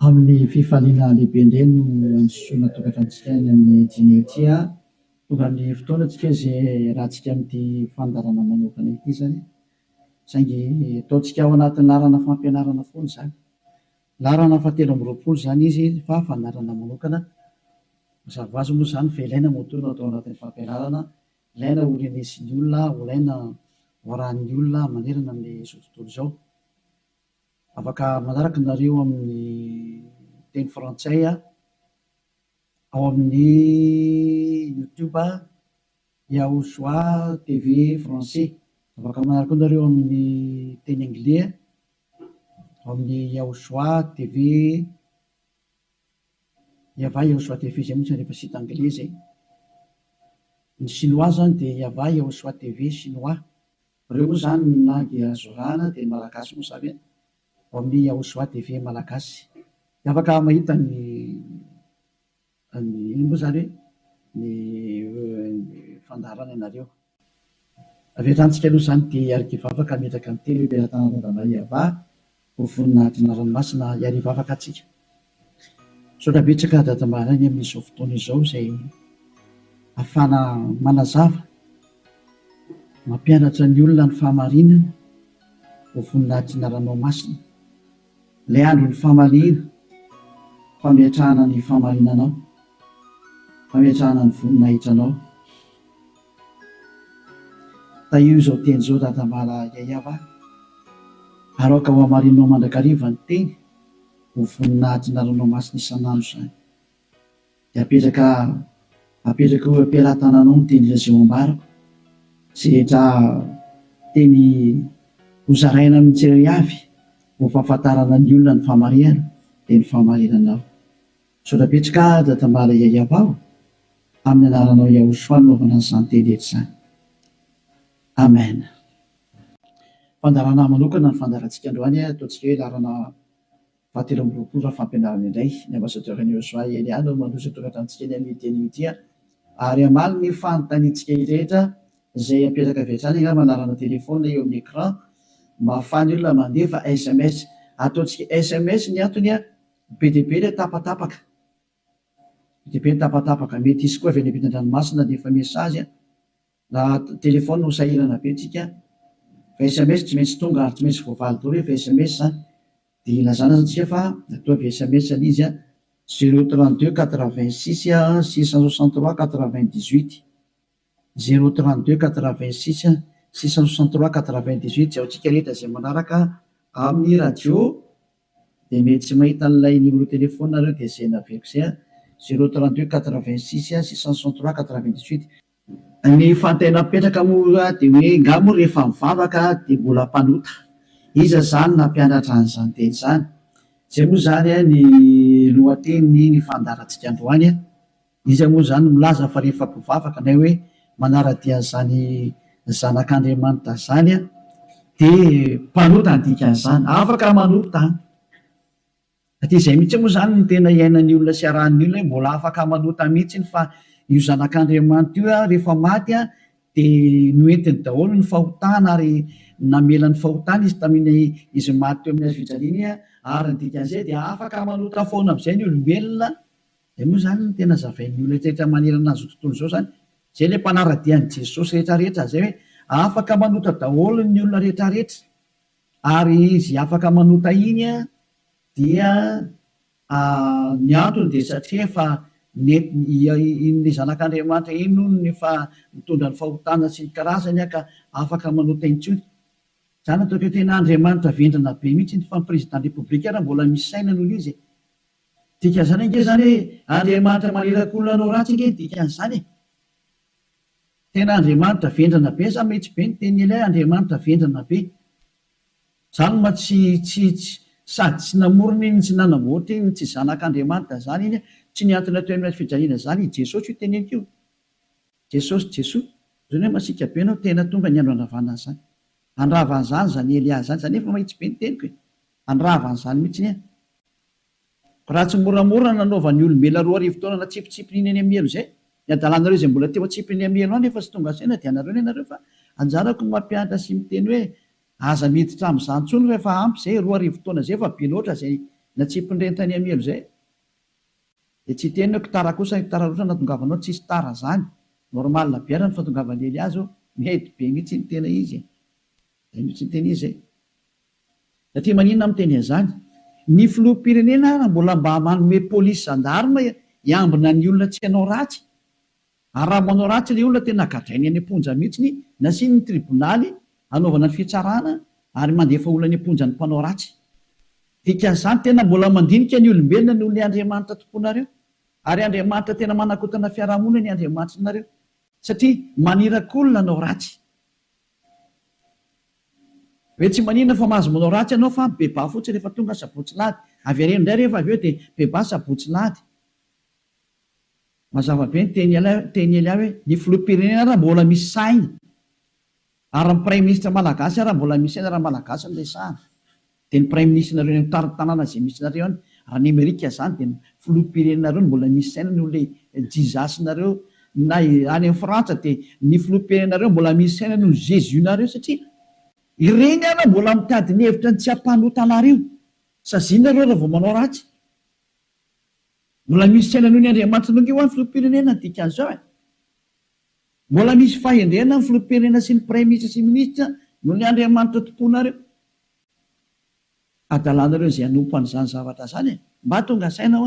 amin'ny fifaliana lehibe indray no ansoina tokatranotsika ny amin'ny jinetia tonga amin'ny fotoanatsika izay rahantsika amin'ity fandarana manokana ity zany saingy ataontsika ao anatin'ny larana fampianarana foana zany larana fahatelo amby roapolo zany izy fa fandarana manokana mazava ho azy moa zany fa ilaina motorina atao anatin'ny fampianarana ilaina ho renesin'ny olona ilaina hoarahan'ny olona manerana amin'izao tontolo izao afaka manaraka nareo amin'ny teny frantsay ao amin'ny youtube Yaoshua TV français afaka manaraka nareo amin'ny teny anglais ao amin'ny Yaoshua TV Yava Yaoshua TV zay moa rehefa site anglais zay ny chinois zany dia Yava Yaoshua TV chinois reo moa zany ny langue azorana dia malagasy moa zany ao amin'ny Yaoshua TV malagasy afaka mahita ny ino moa zany hoe ny fandarana ianareo aveatrantsika aloha zany dia arikivavaka metraka amin'ny telo beratana Yava ho voninahitra ranomasina iarivavaka atsika saotra betsaka dadamarany amin'izao fotoana izao izay ahafana manazava mampianatra ny olona ny fahamarinana ho voninahitra ranomasina ilay andro ny fahamaliana fametrahana ny fahamarinanao fametrahana ny voninahitranao taio izao teny izao dadamala yayava aroka ho hamarinanao mandrakariva ny teny ho voninahitra ranomasina isanandro zany dia apetraka ho ampiaratananao ny teny zay ambarako sy rehetra teny hozaraina amin'ny tsirairy avy ho fahafantarana ny olona ny fahamarinana dia ny fahamarinanao saotra betsaka dadamala yayava ao amin'ny anaranao Yaoshua naovana an'izany teny rehetra izany amen. Fandarana manokana ny fandarantsika androany ataontsika hoe larana fahatelo amby roapolo raha fampianarana indray ny ambassadeur-n'i Yaoshua Eliano mandroso tokatrantsika eny amin'ny teny ary amaly ny fanontaniantsika rehetra izay apetraka avy hatrany angamba larana telefona eo amin'ny écran mba ahafahany olona mandefa SMS ataontsika SMS ny antony be dia be ilay tapatapaka mety isy koa avy any ampitan-dranomasina dia efa mesazy raha telefona no sahirana be tsika fa SMS tsy maintsy tonga ary tsy maintsy voavaly daholo rehefa SMS zany dia ilazana zatsika fa atao avy SMS ny izy 032 86 663 98 032 86 663 98 zay aotsika rehetra izay manaraka amin'ny radio dia mety tsy mahita n'ilay numéro telefona nareo dia zay naveriko zay 032 86 663 98 ny fantaina mipetraka moa dia hoe ngamo rehefa mivavaka dia mbola mpanota iza zany nampianatra an'izany teny izany zay moa zany ny lohateny ny fandarantsika androany izy moa zany milaza fa rehefa mpivavaka na hoe manaradia an'izany zanak'Andriamanitra zany dia mpanota ny dikan'izany afaka manota aty izay mihitsy moa zany ny tena iainan'ny olona sy arahan'ny olona mbola afaka manota mihitsy fa io zanak'Andriamanitra io rehefa maty dia noentiny daholo ny fahotana ary namelany fahotana izy tamin'ny izy maty teo amin'ny hazofijaliana ary ny dikan'izay dia afaka manota foana amin'izay ny olombelona dia moa zany ny tena zavain'ny olona rehetra manerana azy tontolo izao zany zay ilay mpanaradian'i Jesosy rehetrarehetra zay hoe afaka manota daholo ny olona rehetrarehetra ary izy afaka manota iny dia ny antony dia satria efa in'ilay zanak'Andriamanitra iny no ny fa mitondra ny fahotana sy ny karazany ka afaka manota intsony zany ataoko hoe tena Andriamanitra vendrana be mihitsy ny fa ny président républicain mbola misy saina noho izy dikan'izany ange zany hoe Andriamanitra maneraka olona anao ratsy ange dikan'izany tena Andriamanitra vendrana be sa mihitsy be ny teny ilay Andriamanitra vendrana be zany ma tsy sady tsy namorona iny tsy nanamboatra iny tsy zanak'Andriamanitra zany iny tsy niantona teo amin'ny fijaliana zany Jesosy io teneniko io Jesosy zany hoe masika be anao tena tonga ny andro andravana zany andravan'izany zany Elia zany zany efa mahitsy be ny teniko andravan'izany mihitsy raha tsy moramora nanaovan'ny olombelona 2 arivo taona na tsipitsipinyny eny amelo zay ny adalanareo izay mbola teo atsipiny amelo any efa sy tonga saina dia anareo ny anareo fa anjarako ny mampianatra sy miteny hoe aza miditra amin'izany ntsony rehefa ampy zay 2 arivo taona zay efa be loatra zay na tsy mpindrentany amielo zay de tsy teny hoe kitara kosa kitara rotra natongavanao tsisy tara zany normal biara ny fatongavan'ely azy mety be mihitsy ny tena izy zay mihitsy ny tena izy zay satria maninona miteny an'izany ny filoham-pirenena raha mbola mba manome polisy zandarma iambina ny olona tsy hanao ratsy ary raha manao ratsy le olona tena gadrainy any am-ponja mihitsy nasiny ny tribonaly anaovana ny fitsarana ary mandefa olona any am-ponja ny mpanao ratsy dikan'izany tena mbola mandinika ny olombelona ny olona Andriamanitra tomponareo ary Andriamanitra tena manakotana fiarahamonina ny Andriamanitra nareo satria manirakolona anao ratsy hoe tsy manina fa mahazo manao ratsy ianao fa beba fotsiny rehefa tonga sabotsy lady avy areno indray rehefa avy eo dia beba sabotsy lady mazava be ny teny ely ahy hoe ny filoham-pirenena raha mbola misy saina ary ny prime ministre malagasy raha mbola misy saina raha malagasy no resahana dia ny prime ministre nareo ny tanàna izay misy nareo any raha ny Amerika izany dia ny filoham-pirenenareo no mbola misy saina no le jizasinareo na any amin'ny Frantsa dia ny filoham-pirenenareo mbola misy saina no Jésus nareo satria ireny ana mbola mitady ny hevitra ny tsy hampanotanario sazinareo raha vao manao ratsy mbola misy saina noho ny Andriamanitra nonge ho any filoham-pirenena dikan'izao mbola misy fahendrena ny filoham-pirenena sy ny praiminisitra sy minisitra noho ny Andriamanitra tomponareo adalanareo izay hanompo an'izany zavatra zany mba tonga saina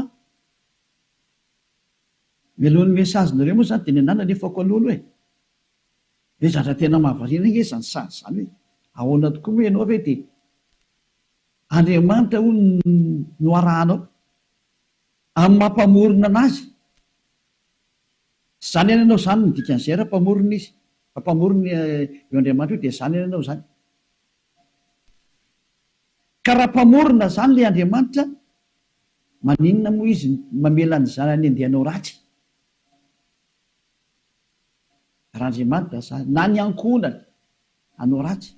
melohan'ny mesazinareo moa zany dia ny anana nefako alolo hoe zatra tena mahavariana nge zany sady zany hoe ahoana tokoa moa ianao ve dia Andriamanitra ho no arahanao amin'ny mampamorona anazy zany ianao zany ny dikan'izay raha mpamorona izy mpamorona eo Andriamanitra io dia zany ianao zany ka raha mpamorona zany le Andriamanitra maninona moa izy mamela ny zanany andehanao ratsy raha Andriamanitra zany na ny ankonana hanao ratsy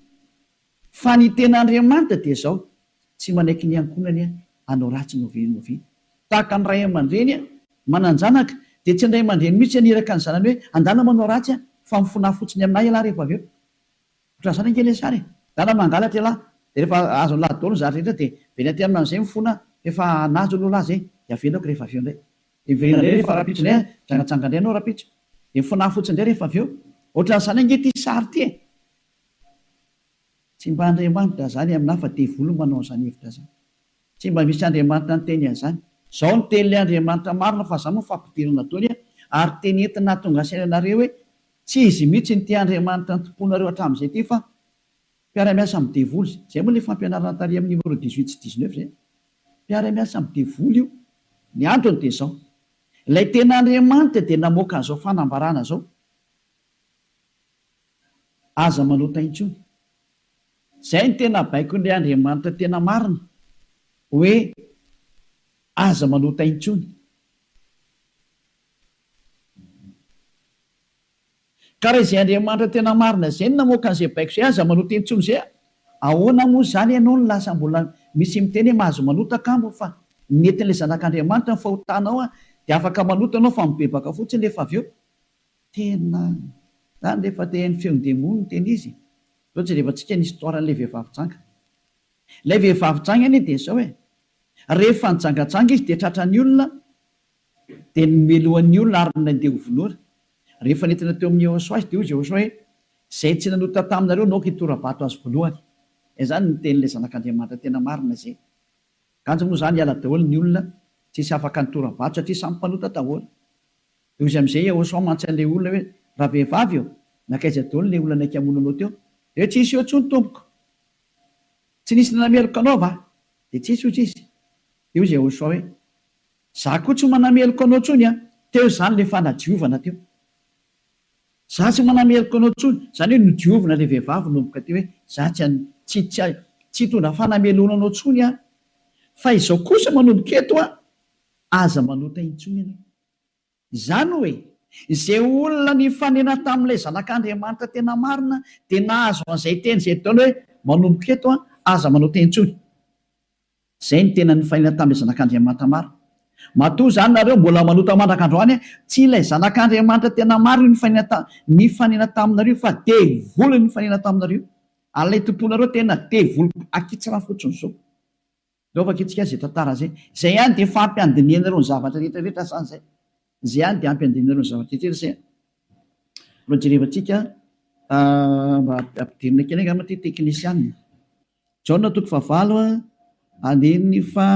fa ny tena Andriamanitra dia zao tsy manaiky ny ankonany hanao ratsy novinovy tahaka ny ray aman-dreny mananjanaka dia tsy indray aman-dreny mihitsy aniraka ny zanany hoe andana manao ratsy fa mifona fotsiny aminay ialahy rehefa avy eo ohatran' izany angely sary dana mangalatra ialahy dia rehefa azo lahy daolo zary rehetra dia veny aty amin'izay mifona efa nazo lolahy zay dia avelako rehefa avy eo indray dia miverina indray rehefa rapitso indray jangatsanga indray anao rapitso dia mifona fotsiny indray rehefa avy eo ohatran'izany ange ty sary ty tsy mba Andriamanitra zany aminahy fa devolo manao an'izany hevitra zany tsy mba misy Andriamanitra ny teny an'izany zao ny tenin'ilay Andriamanitra marina fa zany mifampidirana taony ary teny entina tonga sainanareo hoe tsy izy mihitsy ny ty Andriamanitra ny tomponareo hatramin'izay ty fa mpiara-miasa amin'ny devoly zay moa le fampianarana tary amin'ny numéro 18 sy 19 zay mpiara-miasa amin'ny devoly io ny antony dia zao ilay tena Andriamanitra dia namoaka an'izao fanambarana zao aza manota intsony zay ny tena baiko n'ilay Andriamanitra tena marina hoe aza manota intsony ka raha izay Andriamanitra tena marina zay ny namoaka an'izay baiko zay aza manota intsony zay ahoana moa zany ianao no lasa mbola misy miteny hoe mahazo manota kambo fa netin'ilay zanak'Andriamanitra ny fahotanao dia afaka manota anao fa mibebaka fotsiny rehefa avy eo tena zany rehefa tehan'ny feon-demony ny teny izy ohatsy rehefa tsika ny histoiran'ilay vehivavy janga ilay vehivavy janga iny dia zao rehefa nijangatsanga izy dia tratran'ny olona dia nomelohan'ny olona ary nandeha hovonoana rehefa nentina teo amin'ny Iosoa azy dia hoy Iosoa hoe zay tsy nanota taminareo naoka hitorabato azy voalohany zany ny tenin'ilay zanak'Andriamanitra tena marina zay kanjo moa zany hiala daholo ny olona tsisy afaka nitorabato satria samy mpanota daholo dia izy amin'izay Iosoa mantsy an'ilay olona hoe raha vehivavy eo nakaiza daholo ilay olona naiky hamonanao teo dia tsy isy eo intsony tompoko tsy nisy nanameloko anao va dia tsy isy ozy izy dia hoy Iosoa hoe za koa tsy manameloko anao tsony teo zany le fanadiovana teo za tsy manameloko anao tsony zany hoe nodiovina le vehivavy nomboka teo hoe za tsy hitondra fanamelona anao tsony fa izao kosa manomboka eto aza manota intsony ianao izany hoe izay olona ny fanena tamin'ilay zanak'Andriamanitra tena marina dia nahazo an'izay teny izay taona hoe manomboka eto aza manota intsony zay ny tena ny fanena tamin'ilay zanak'Andriamanitra marina matoa zany nareo mbola manota mandrak'androany tsy ilay zanak'Andriamanitra tena marina ny fanena taminareo fa devoly ny fanena taminareo alay tomponareo tena devoly akitsy raha fotsiny zao Laovaka itsika zay tantara zay. Zay ihany dia fampiandiniana ireo ny zavatra rehetrarehetra zany zay. Zay ihany dia ampiandiniana ireo ny zavatra rehetrarehetra zay. Mba jerevantsika mba ampidirina kely angamba ty teknisianina. Jaona 9 andiny fa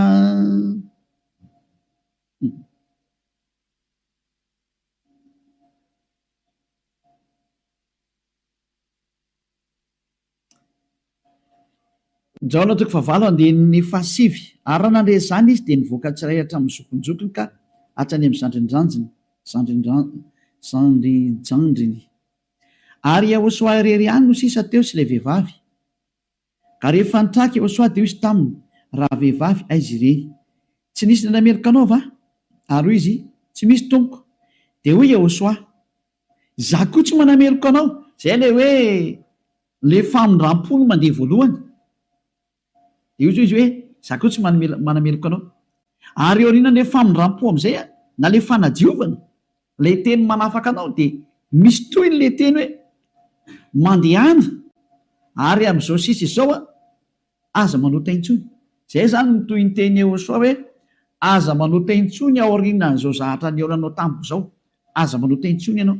Jaona 9 andiny fa 7 ary raha nandre zany izy dia nivoaka tsiray hatramin'ny zokonjokony ka hatrany amin'ny zandrijandriny ary Yahosoa irery ihany no sisa teo sy ilay vehivavy ka rehefa nitraka Yahosoa dia izy taminy raha vehivavy aizy ireny tsy nisy nanameloka anao va ary izy tsy misy tompoko dia hoy Yahosoa za koa tsy manameloka anao zay le hoe le famindram-pony mandeha voalohany dia izy hoe za koa tsy manameloka anao ary eo aoriana le famindram-po amin'izay na le fanadiovana le teny manafaka anao dia misy toy ny le teny hoe mandehana ary amin'izao sisa izao aza manota intsony zay zany ny toy ny teny Yahosoa hoe aza manota intsony ao aorianan'izao zahatra ny eolanao tamiko zao aza manota intsony ianao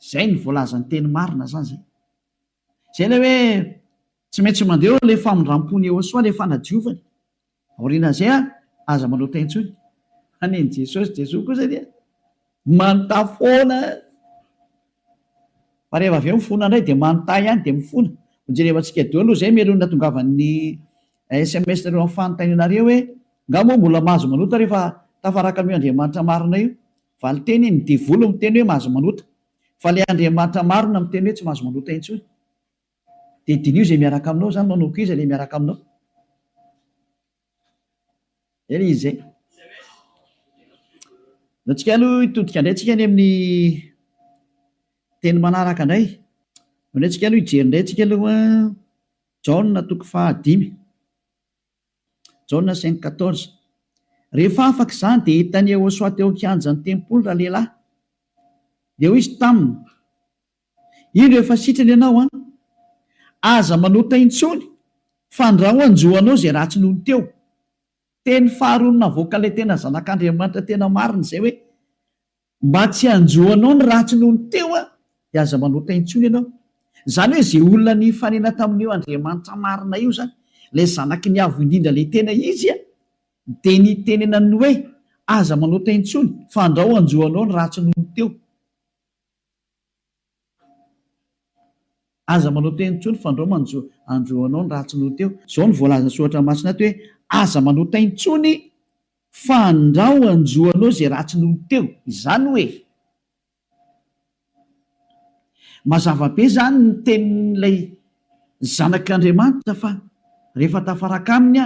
zay ny voalazan'ny teny marina zany zay zay le hoe tsy maintsy mandeha le famindram-pony Yahosoa le fanadiovany aorianan'izay aza manota intsony aneny Jesosy koa zay dia manontà foana fa rehefa avy eo mifona indray dia manontà ihany dia mifona mijerevantsika deo aloha zay melona tongavan'ny SMS nareo amin'ny fanontanianareo hoe nga moa mbola mahazo manota rehefa tafaraka amin'io Andriamanitra marina io valy teny ny devolo miteny hoe mahazo manota fa le Andriamanitra marina miteny hoe tsy mahazo manota intsony dia dinio zay miaraka aminao zany manoko izy le miaraka aminao eny izy zay natsika aloha hitodika indray tsika any amin'ny teny manaraka indray indray tsika aloha hijery indray tsika aloha Jaona 5 Jaona 5:14 rehefa afaka izany dia hitany Yahosoa teo an-kianjan'ny tempoly raha lehilahy dia hoy izy taminy ino efa sitrany ianao aza manota intsony fa ndraho anjoanao zay ratsy nohony teo teny faharoa navoaka ilay tena zanak'Andriamanitra tena marina zay hoe mba tsy anjoanao ny ratsy nohony teo dia aza manota intsony ianao zany hoe zay olona ny fanena tamin'io Andriamanitra marina io zany lay zanaky ny avo indrindra le tena izy dia ny tenenany hoe aza manota intsony fa ndraho anjoanao ny ratsy nohony teo aza manota intsony fa ndraho anjoanao ny ratsy nohony teo zao ny voalazana soratra masina ty hoe aza manota intsony fa ndraho anjoanao zay ratsy nohony teo izany hoe mazava be zany ny tenin'ilay zanak'Andriamanitra fa rehefa tafaraka aminy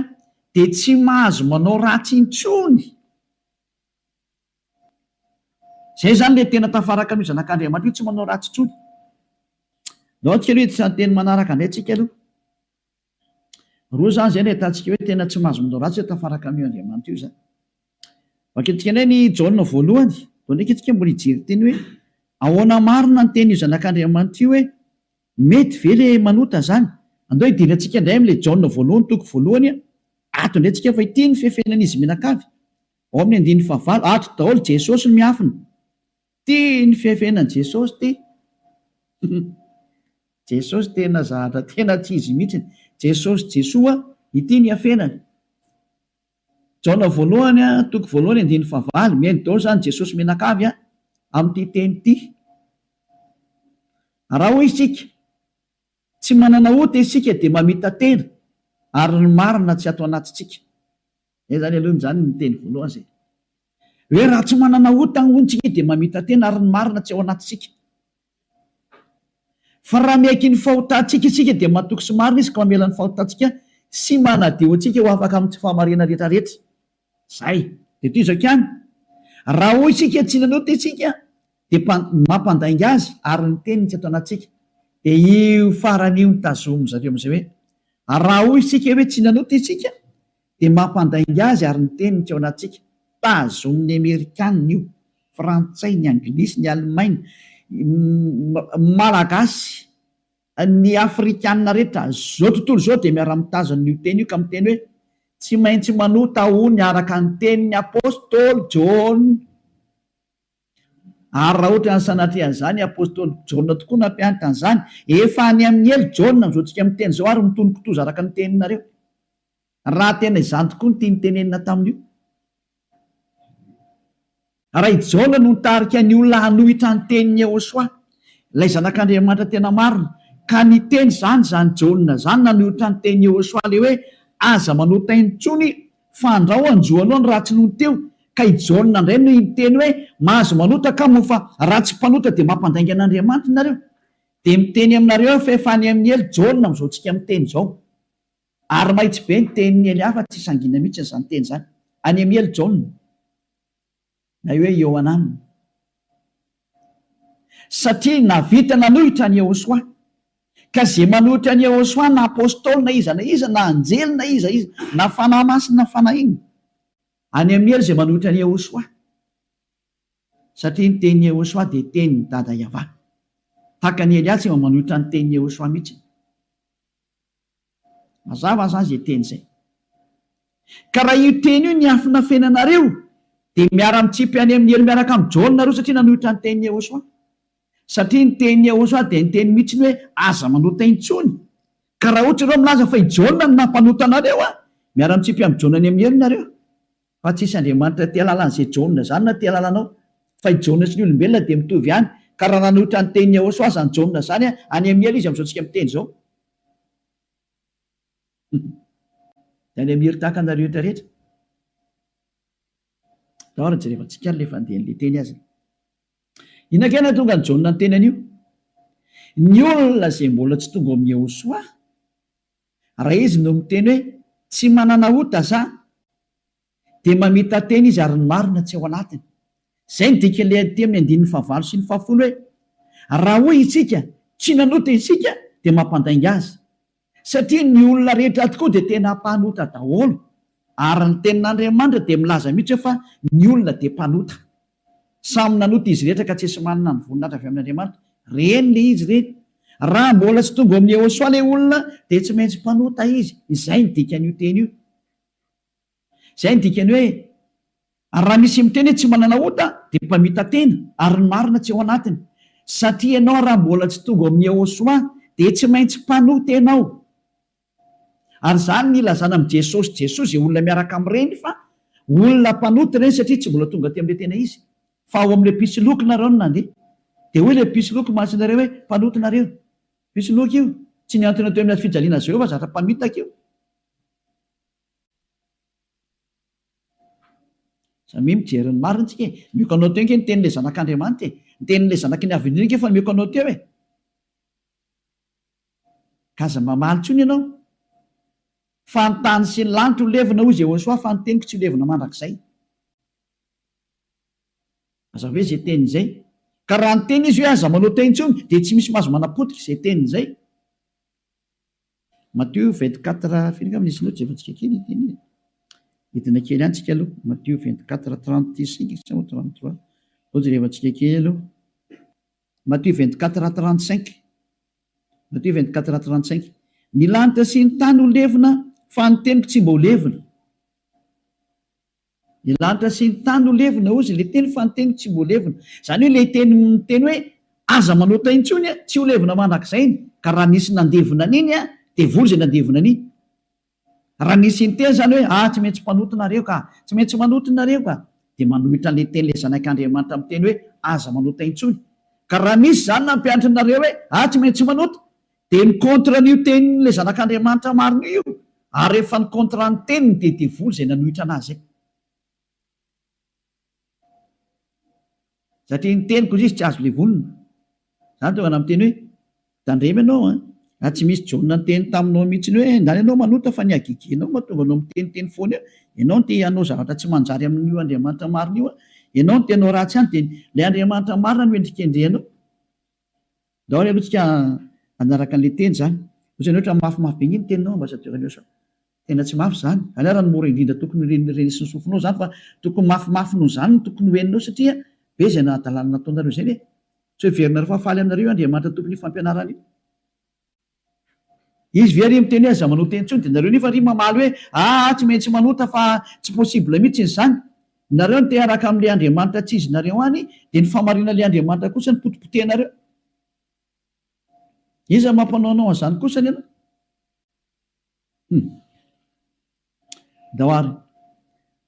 dia tsy mahazo manao ratsy intsony zay zany le tena tafaraka amin'io zanak'Andriamanitra io tsy manao ratsy intsony nao tsika aloha sa teny manaraka indray tsika aloha roa zany zay ny ahitantsika hoe tena tsy mahazo manao ratsy hoe tafaraka amin'io Andriamanitra io zany vakentsika indray ny Jaona voalohany dao ndraiky itsika mbola hijery teny hoe ahoana marina ny teny io zanak'Andriamanitra io hoe mety ve le manota zany andao hidirantsika indray amin'ilay Jaona voalohany 1 ato indray tsika fa ity ny fefenan'izy menakavy ao amin'ny 9 ato daholo Jesosy no miafina ty ny fefenan' Jesosy ty Jesosy tena zahatra tena tsy izy mihitsiny Jesosy Jesoa ity ny afenany Jaona voalohany 1 mihaino daholo zany Jesosy menakavy amin'ity teny ity raha hoy isika tsy manana ota isika dia mamita tena ary ny marina tsy ato anatintsika zay zany aloha zany ny teny voalohany zay hoe raha tsy manana ota ontsika dia mamita tena ary ny marina tsy ao anatintsika fa raha miaiky ny fahotantsika isika dia matoky sy marina izy ka mamela ny fahotantsika sy manadio antsika ho afaka amin'ny tsy fahamarina rehetrarehetra zay dia toy izao ihany raha hoy isika tsy nanota isika dia mampandainga azy ary ny teniny tsy ato anatintsika dia io faran'io nitazomo zareo amin'izay hoe raha hoy isika hoe tsy nanota isika dia mampandainga azy ary ny teniny tsy ao anatintsika tazomin'ny Amerikanina io frantsay ny anglisy ny alemaina malagasy ny afrikanina rehetra zao tontolo zao dia miara-mitazana io teny io ka miteny hoe tsy maintsy manota ony araka ny tenin'ny apôstôly Jona. Ary raha ohatra ny sanatrehan'izany apôstôly Jona tokoa nampianatra an'izany, efa any amin'ny elo Jona amin'izao tsika miteny zao ary mitony kitoza araka ny teninareo. Raha tena izany tokoa ny tiany tenenina tamin'io. Raha i Jona no nitarika ny olona hanohitra ny tenin'ny Yehosoa, ilay zanak'Andriamanitra tena marina, ka ny teny zany Jona zany nanohitra ny tenin'ny Yehosoa le hoe aza manota intsony fa andrao anjoanao ny ratsy noho teo. Ka i Jona indray no miteny hoe mahazo manota ka mo fa ratsy mpanota dia mampandainga an'Andriamanitra nareo. Dia miteny aminareo fa efa any amin'ny elo Jona amin'izao tsika miteny izao. Ary mahitsy be ny tenin'ny Eliafa tsy sangina mihitsy izany teny izany. Any amin'ny elo Jona na hoe eo anaminy. Satria navita nanohitra ny Yehosoa, ka zay manohitra ny Yehosoa na apôstôly na iza na anjely na iza na fanahy masina na fanahy iny, any amin'ny elo zay manohitra ny Yehosoa. Satria ny tenin'ny Yehosoa dia tenin'ny dada Yahva. Tahaka ny Elia tsy manohitra ny tenin'ny Yehosoa mihitsy. Mazava zany zay teny izay. Ka raha io teny io ny afina fenanareo dia miara-mitsipy any amin'ny elo miaraka amin'ny Jona nareo satria nanohitra ny tenin'ny Yehosoa. Satria ny tenin'ny Yehosoa dia ny teny mihitsy hoe aza manota intsony. Ka raha ohatra ireo milaza fa i Jona no nampanota anareo, miara-mitsipy amin'ny Jona any amin'ny elo nareo. Fa tsisy Andriamanitra tia lalan'izay Jona zany na tia lalanao. Fa i Jona sy ny olombelona dia mitovy ihany. Ka raha nanohitra ny tenin'ny Yehosoa zany Jona zany any amin'ny elo izy amin'izao tsika miteny izao. Dia any amin'ny elo tahaka anareo rehetra rehetra. Dahoara jerevantsika ilay fandehan'ilay teny azy. Inona tonga ny Jona ny teny an'io? Ny olona izay mbola tsy tonga amin'ny Yehosoa, raha izy no miteny hoe tsy manana ota za, dia mamita teny izy ary ny marina tsy ao anatiny. Izay ny dika ilay teny amin'ny 9 sy 10 hoe raha hoy isika tsy nanota isika dia mampandainga azy. Satria ny olona rehetra tokoa dia tena mpanota daholo. Ary ny tenin'Andriamanitra dia milaza mihitsy fa ny olona dia mpanota. Samy nanota izy rehetra ka tsy esy manana ny voninahitra avy amin'Andriamanitra. Reny le izy reny. Raha mbola tsy tonga amin'ny Yehosoa ilay olona dia tsy maintsy mpanota izy. Izay ny dikan'io teny io. Izay ny dikany hoe raha misy miteny hoe tsy manana ota dia mpamita tena ary ny marina tsy ao anatiny. Satria ianao raha mbola tsy tonga amin'ny Yehosoa dia tsy maintsy mpanota ianao. Ary zany ny ilazana amin'ny Jesosy izay olona miaraka amin'ireny fa olona mpanota ireny satria tsy mbola tonga aty amin'ilay tena izy. Fa ao amin'ilay pisoloky nareo no nandeha. Dia hoy ilay pisoloky masonareo hoe mpanota nareo. Pisoloky io tsy niantona teo amin'ny fijaliana Jehova zatra mpamitaka io. Samy mijery ny marina tsika. Mioka anao teo ny tenin'ilay zanak'Andriamanitra. Ny tenin'ilay zanaky ny avy fa mioka anao teo e. Kaza mamaly tsony ianao. Fa ny tany sy ny lanitra ho levina hoy Jehosoa fa ny teniko tsy ho levina mandrakizay. Aza hoe izay teny izay. Ka raha ny teny izy hoe aza manota intsony dia tsy misy mahazo manapotika izay teny izay. Matthieu 24 firinga amin'ny isinoatra efantsika kely teny. Hitina kely ihany tsika aloha. Matthieu 24:35 sa 33. Ohatsy rehefantsika kely aloha. Matthieu 24:35. Matthieu 24:35. Ny lanitra sy ny tany ho levina fa ny teniko tsy mba ho levina. Ny lanitra sy ny tany ho levina ozy ilay teny fa ny teniko tsy mba ho levina. Izany hoe ilay teny hoe aza manota intsony tsy ho levina mandrakizay. Ka raha nisy nandevina an'iny dia voly izay nandevina an'iny. Raha nisy ny teny zany hoe tsy maintsy mpanota nareo ka, tsy maintsy manota nareo ka, dia manohitra an'ilay teny ilay zanak'Andriamanitra amin'ny teny hoe aza manota intsony. Ka raha misy zany nampianatra nareo hoe tsy maintsy manota, dia ny kontra n'io tenin'ilay zanak'Andriamanitra marina io. Ary rehefa ny kontra ny teniny dia voly izay nanohitra anazy. Satria ny teniko izy tsy azo levonina. Zany tonga na miteny hoe tandrema ianao tsy misy Jona nyteny taminao mihitsy hoe ndany ianao manota fa ny agigenao mahatonga anao miteniteny foana eo. Ianao no te hanao zavatra tsy manjary amin'io Andriamanitra marina io. Ianao no te hanao ratsy ihany dia ilay Andriamanitra marina no endrikendrehanao. Daholo aloha tsika anaraka an'ilay teny zany. Ohatrany ohatra mafimafy be iny teninao ambasadeur sao. Tena tsy mafy zany. Alera ny mora indrindra tokony renisy ny sofinao zany fa tokony mafimafy noho zany no tokony hoeninao satria be izay nahadalana nataonareo izay hoe tsy ho heverinareo fa faly aminareo Andriamanitra tokony fampianarana io. izy ve ry miteny hoe aza manota intsony de nareo nefa ry mamaly hoe tsy maintsy manota fa tsy possible mihitsy izy zany. Nareo ny te araka amin'le Andriamanitra tsy izy nareo any de ny famarina le Andriamanitra kosa ny potipotenareo. Iza mampanaonao an'izany kosa ny ianao? Daoary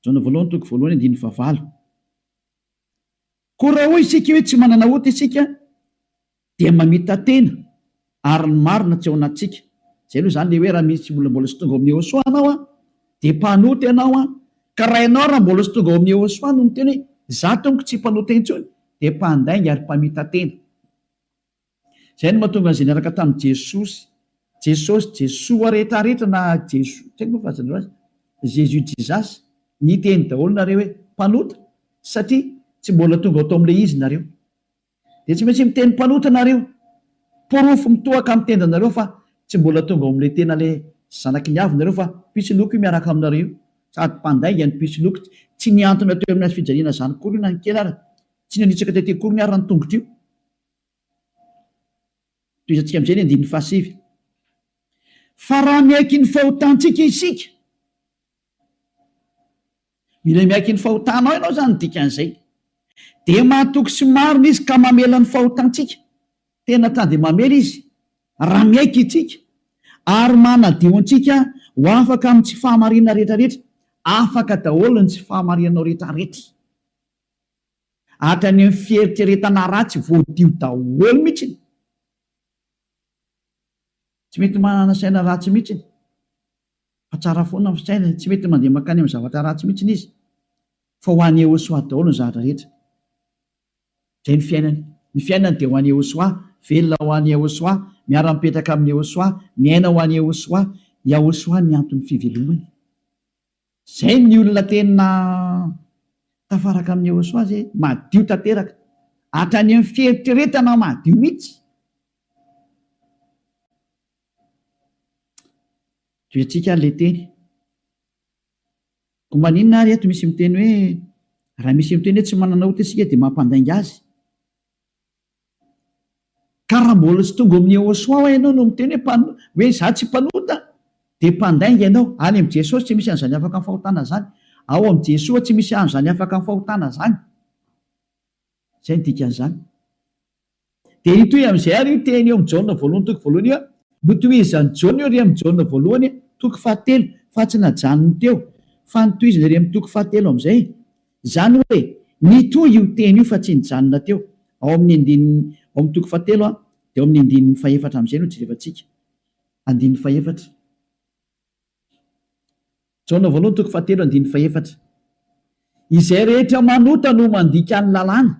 Jaona voalohany toko voalohany 9:9. Koa raha hoy isika hoe tsy manana ota isika dia mamita tena ary ny marina tsy ao anatsika. Zay aloha zany le hoe raha misy mbola sy tonga ao amin'ny Yehosoa anao de mpanota ianao ka raha ianao raha mbola sy tonga ao amin'ny Yehosoa no miteny hoe za tompoko tsy mpanota intsony de mpandainga ary mpamita tena. Zay no mahatonga an'izay niaraka tamin'i Jesoa rehetrarehetra na Jesoa tsy haiko moa fazana azy Jesus ny teny daholo nareo hoe mpanota satria tsy mbola tonga atao amin'ilay izy nareo de tsy maintsy miteny mpanota nareo, porofo mitohaka amin'ny tendanareo fa tsy mbola tonga ao amin'ilay tena le zanaky ny avy nareo fa pisiloko io miaraka aminareo sady mpandainga ny pisiloko tsy niantona teo amin'ny azy fijaliana zany kory io na ny kely ara tsy nanitsaka tete kory ny ara ny tongotro io. Toizatsika amin'izay ny 9:7. Fa raha miaiky ny fahotantsika isika, mila miaiky ny fahotanao ianao zany dikan'izay de mahatoky sy marina izy ka mamela ny fahotantsika, tena tany de mamela izy raha miaiky itsika ary manadio antsika ho afaka amin'ny tsy fahamarina rehetrarehetra, afaka daholo ny tsy fahamarinanao rehetrarehetra hatrany amin'ny fieritreretana ratsy voadio daholo mihitsy. Tsy mety manana saina ratsy mihitsy fa tsara foana ny saina, tsy mety mandeha makany amin'ny zavatra ratsy mihitsy izy fa ho an'ny Yehosoa daholo ny zavatra rehetra. Zay ny fiainany de ho an'ny Yehosoa, velona ho an'ny Yehosoa, miara-mipetraka amin'ny Yehosoa, miaina ho an'ny Yehosoa, Yehosoa ny antony fivelomany. Zay ny olona tena tafaraka amin'ny Yehosoa zay madio tanteraka hatrany amin'ny fieritreretana madio mihitsy. Toetsika le teny ko maninona ary eto misy miteny hoe raha misy miteny hoe tsy manana ota isika de mampandainga azy. Ka raha mbola sy tonga amin'ny Yehosoa ianao no miteny hoe za tsy mpanota de mpandainga ianao. Any amin'ny Jesosy tsy misy an'izany afaka amin'ny fahotana zany, ao amin'ny Jesoa tsy misy an'izany afaka amin'ny fahotana zany. Zay ny dikan'izany de itoy amin'izay ary io teny eo amin'ny Jaona voalohany toko voalohany io notohizan'ny Jaona io ry amin'ny Jaona voalohany toko 7 fa tsy najanony teo fa nitohizana ry amin'ny toko 7 amin'izay, zany hoe nitohy io teny io fa tsy nijanona teo. Ao amin'ny toko 7 de ao amin'ny 9:4 amin'izay no jerevantsika 9:4. Jaona voalohany toko 7 9:4. Izay rehetra manota no mandika ny lalàna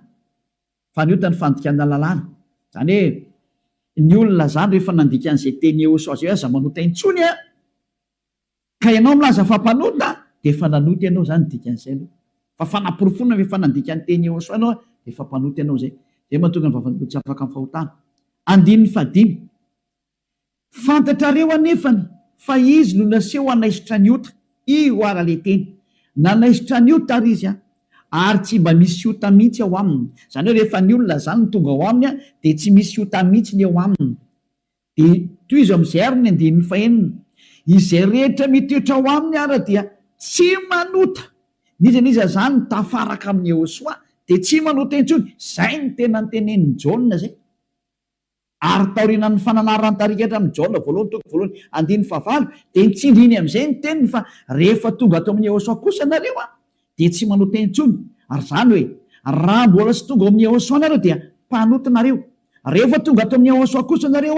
fa ny ota ny fandikana lalàna. Zany hoe ny olona zany rehefa nandika an'izay teny Yehosoa zay aza manota intsony ka ianao milaza fa mpanota de efa nanota ianao zany dikan'izay aloha fa fanaporofona rehefa nandika ny teny Yehosoa ianao de efa mpanota ianao zay. Zay mahatonga ny vavan'ny tsy afaka amin'ny fahotana. 5. Fantatrareo anefany fa izy no naseho hanaisitra ny ota, io ara le teny nanaisitra ny ota ary izy ary tsy mba misy ota mihitsy ao aminy. Zany hoe rehefa ny olona zany no tonga ao aminy de tsy misy ota mihitsy ny ao aminy. De toy izy amin'izay ary ny 9:9. Izay rehetra mitoetra ao aminy ara dia tsy manota. Nizaniza zany tafaraka amin'ny Yehosoa de tsy manota intsony. Zay ny tena nytenenin'ny Jaona zay. Ary taorian'ny fananarany tarikatra amin'ny Jaona voalohany toko voalohany 9:9 de nitsindriny amin'izay ny teniny fa rehefa tonga ato amin'ny Yehosoa kosa nareo de tsy manota intsony. Ary zany hoe raha mbola sy tonga ao amin'ny Yehosoa nareo dia mpanota nareo. Rehefa tonga ato amin'ny Yehosoa kosa nareo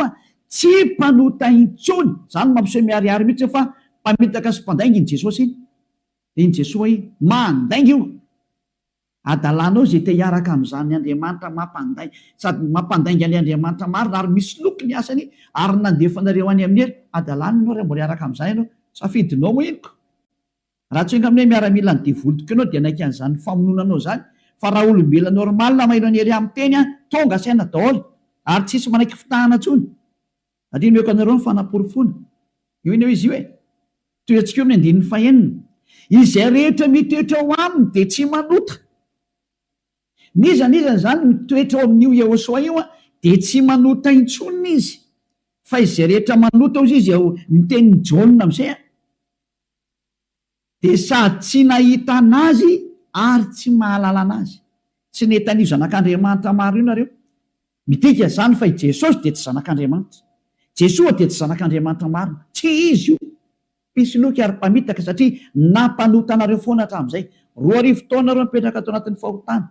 tsy mpanota intsony. Zany mampiseho miariary mihitsy fa mpamitaka sy mpandainga iny Jesosy iny. De iny Jesosy mandainga io. Adalanao zay te hiaraka amin'izany ny Andriamanitra mampandainga sady mampandainga ny Andriamanitra marina ary misy loko ny asany ary nandefanareo any amin'ny hery. Adalanao raha mbola hiaraka amin'izany ianao safidinao moa inoko. Raha tsy hoe amin'ilay miaramila ny devolotiko ianao dia naika an'izany famononanao zany fa raha olombelona normal maheno any hery amin'ny teny tonga saina daholo ary tsisy manaiky fitahana intsony. Adino eko anareo ny fanaporofona. Io iny hoe izy io toy antsika eo amin'ny 9:9. Izay rehetra mitoetra ao aminy de tsy manota. Nizany zany mitoetra ao amin'io Yehosoa io de tsy manota intsony izy fa izay rehetra manota ozy izy ao mitenin'ny jaona amizay de sady tsy nahita anazy ary tsy mahalala anazy. Tsy netan'io zanak'Andriamanitra maro io nareo midika zany fa i Jesosy de tsy zanak'Andriamanitra, Jesoa de tsy zanak'Andriamanitra marina, tsy izy io. Pisinoky ary mpamitaka satria nampanota anareo foana hatramin'izay. 2 taona reo mipetraka ato anatin'ny fahotana,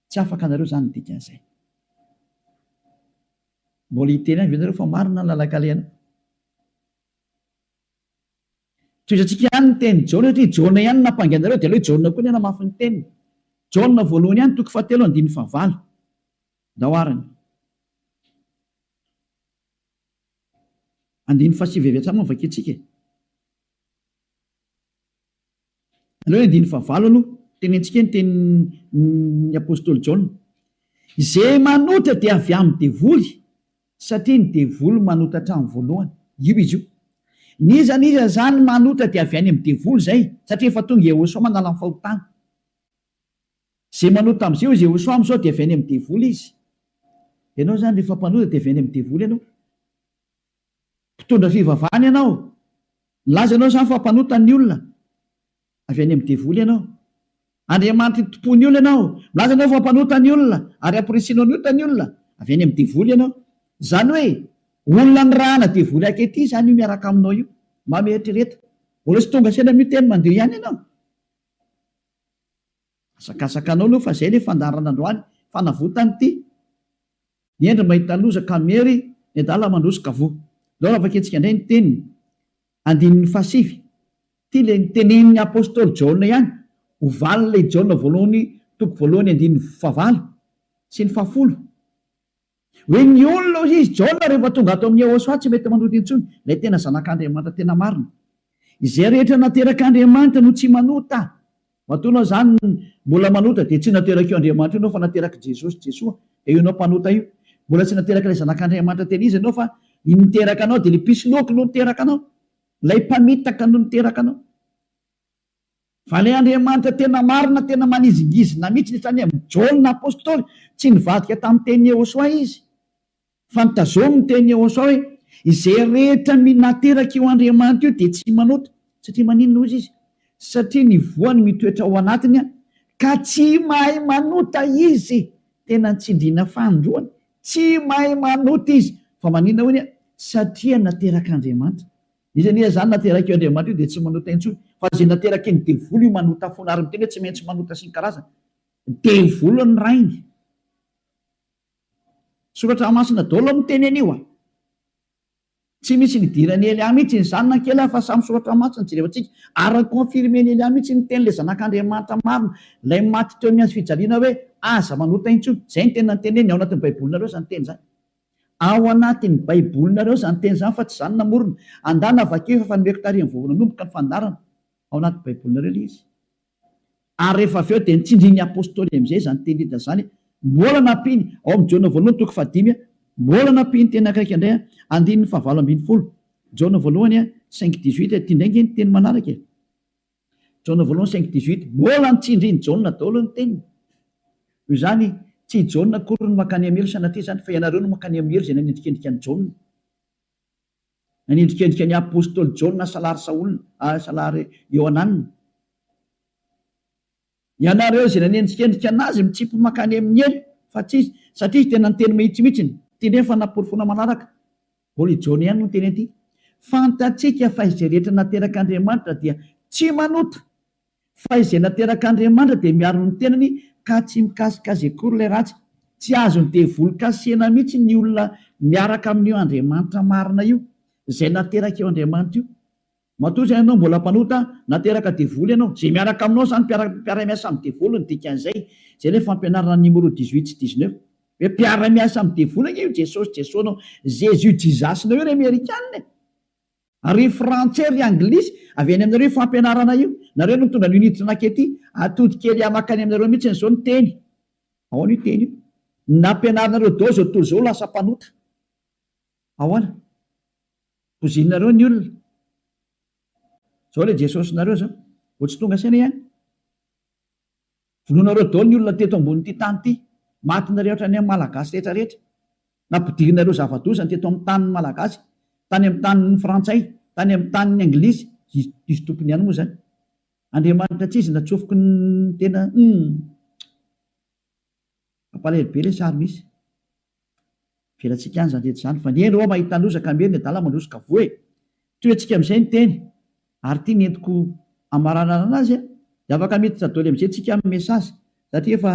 tsy afaka anareo zany midika an'izay. Mbola hiteny any venareo fa marina ny lalak'alena. Toizatsika ihany ny teny Jaona satria Jaona ihany nampanganareo de aleo Jaona koa ny namafy ny teniny. Jaona voalohany ihany 7:9 daoarany. 9:7 hatramy vakitsika. Aleo 9:9 aloha tenentsika ny tenin'ny apôstôly Jaona. Izay manota dia avy amin'ny devoly satria ny devoly manota hatramin'ny voalohany. Io izy io. Niza zany manota dia avy any amin'ny devoly zay satria efa tonga Jehosoa manala ny fahotana. Zay manota am'izay io Jehosoa am'izao dia avy any amin'ny devoly izy. Ianao zany rehefa mpanota dia avy any amin'ny devoly ianao. Mpitondra fivavahana ianao, laza ianao zany fa mpanota ny olona, avy any amin'ny devoly ianao. Andriamanitra tompony olona ianao, laza ianao fa mpanota ny olona ary ampirisino ny ota ny olona, avy any amin'ny devoly ianao. Zany hoe olona ny rahana devoly akety zany io miaraka aminao io, mametrereta. Mbola tsy tonga sena miteny mandeha ihany ianao. Asakasakanao aloha fa zay le fandarana androany fanavotany ity. Ny endry mahita loza kamery, ny adala mandrosoka vo. Lao vaketsika indray ny teniny 9:7. Ty le nitenenin'ny apôstôly Jaona ihany, ovaly le Jaona voalohany 9:9 sy ny 10. Hoe ny olona ozy izy Jaona rehefa tonga ato amin'ny Jehosoa tsy mety manota intsony, ilay tena zanak'Andriamanitra tena marina. Izay rehetra naterak'Andriamanitra no tsy manota. Matoanao zany mbola manota de tsy nateraka io Andriamanitra ianao fa nateraka Jesosy Jesoa, de io anao mpanota io. Mbola tsy nateraka ilay zanak'Andriamanitra tena izy ianao fa niteraka anao de le pisinoky no niteraka anao, lay mpamitaka no niteraka anao. Fa le Andriamanitra tena marina, tena manizingizina mihitsy netrany amin'ny Jaona apôstôly, tsy nivadika tamin'ny teny Jehosoa izy. Fa nitazomy ny teny Jehosoa hoe izay rehetra nateraka io Andriamanitra io de tsy manota. Satria maninona ozy izy? Satria ny voany mitoetra ao anatiny ka tsy mahay manota izy. Tena nitsindriana fandroany, tsy mahay manota izy. Fa maninona hoy satria nateraka Andriamanitra. Izy zany nateraka io Andriamanitra io de tsy manota intsony. Fa zay nateraka iny devoly io manota foana, ary miteny hoe tsy maintsy manota sy ny karazana. Devoly ny rainy. Soratra masina daholo miteny anio. Tsy misy nidirany Elia mihitsy ny zanona kely fa samy soratra masina jerevantsika. Ary confirmeny Elia mihitsy ny teny le zanak'Andriamanitra marina, lay maty teo amin'ny azy fijaliana hoe aza manota intsony. Zay ny tena nyteneny ao anatin'ny baibolinareo zany teny zany. Ao anatin'ny baibolinareo zany teny zany fa tsy zany namorona. Andana vakeo fa fanomeko tarihin'ny voavonanomboka ny fandarana. Ao anatin'ny baibolinareo le izy. Ary rehefa avy eo de nitsindrin'ny apôstôly am'izay zany teny hita zany. Mbola nampiny ao amin'ny Jaona voalohany 5:5, mbola nampiny teny akaiky indray 9:9. Jaona voalohany 5:18 ty ndray ny teny manaraka. Jaona voalohany 5:18 mbola nitsindrin'ny Jaona daholo ny teniny. Io zany tsy Jaona akory no makany amelo sanatria zany fa ianareo no makany amelo zay nanendrikendrika ny Jaona. Nanendrikendrika ny apôstôly Jaona salary Saolina, salary Ioananina. Ianareo zay nanendrikendrika anazy mitsipy makany amin'ny elo fa tsy izy, satria izy tena niteny mihitsymihitsiny. Ty ndray fa naporofona manaraka. Mbola i Jaona ihany no teny aty. Fantatsika fa izay rehetra nateraka Andriamanitra dia tsy manota. Fa izay nateraka Andriamanitra dia miaro ny tenany ka tsy mikasikazy akory ilay ratsy. Tsy azony devoly kasena mihitsy ny olona miaraka amin'io Andriamanitra marina io, izay nateraka io Andriamanitra io. Matoa zay ianao mbola mpanota nateraka devoly ianao, zay miaraka aminao zany mpiara-miasa amin'ny devoly ny dikan'izay. Zay ilay fampianarana numéro 18 sy 19. Hoe mpiara-miasa amin'ny devoly io Jesosy Jesosnao, Jésus Jesus-nao io ry Amerikanina. Ary frantsay ry anglisy avy any aminareo fampianarana io. Nareo no mitondra ny unitra nakety atody kely amakany aminareo mihitsy n'izao ny teny. Ahoana io teny io? Nampianaranareo dao zao toy zao lasa mpanota. Ahoana? Pozinareo ny olona. Zao le Jesosy nareo zao, vo tsy tonga saina ihany. Vonoanareo daholo ny olona teto ambony ty tany ty, matinareo hatrany amin'ny malagasy rehetra rehetra. nampidirina ireo zava-dozany teto amin'ny tanin'ny malagasy, tany amin'ny tanin'ny frantsay, tany amin'ny tanin'ny anglisy, izy tompony ihany moa zany. Andriamanitra tsy izy natsofoky ny tena ampalahelo be le sary misy velatsika any zany rehetra zany fa ny eny ao mahita lozaka meriny adala malosika voe toy atsika amin'izay ny teny ary tia nentiko amaranana anazy dia afaka miditra daholo amin'izay tsika amin'ny mesazy satria efa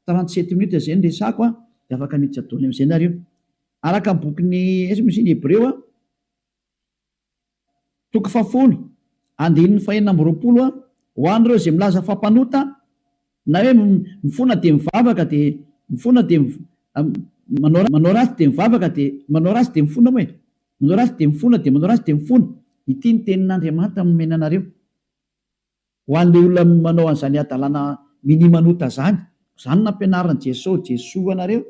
37 minutes izay ny resako dia afaka miditra daholo amin'izay nareo araka ny bokyny esy Hebreo toko 10 andininy 420 ho an'ireo izay milaza fampanota na hoe mifona dia mivavaka dia mifona dia manao ratsy dia mivavaka dia manao ratsy dia mifona moa manao ratsy dia mifona dia manao ratsy dia mifona. Ity ny tenin'Andriamanitra nomena anareo ho an'ilay olona manao an'izany adalana minimanota zany nampianaran'i Jesosy anareo.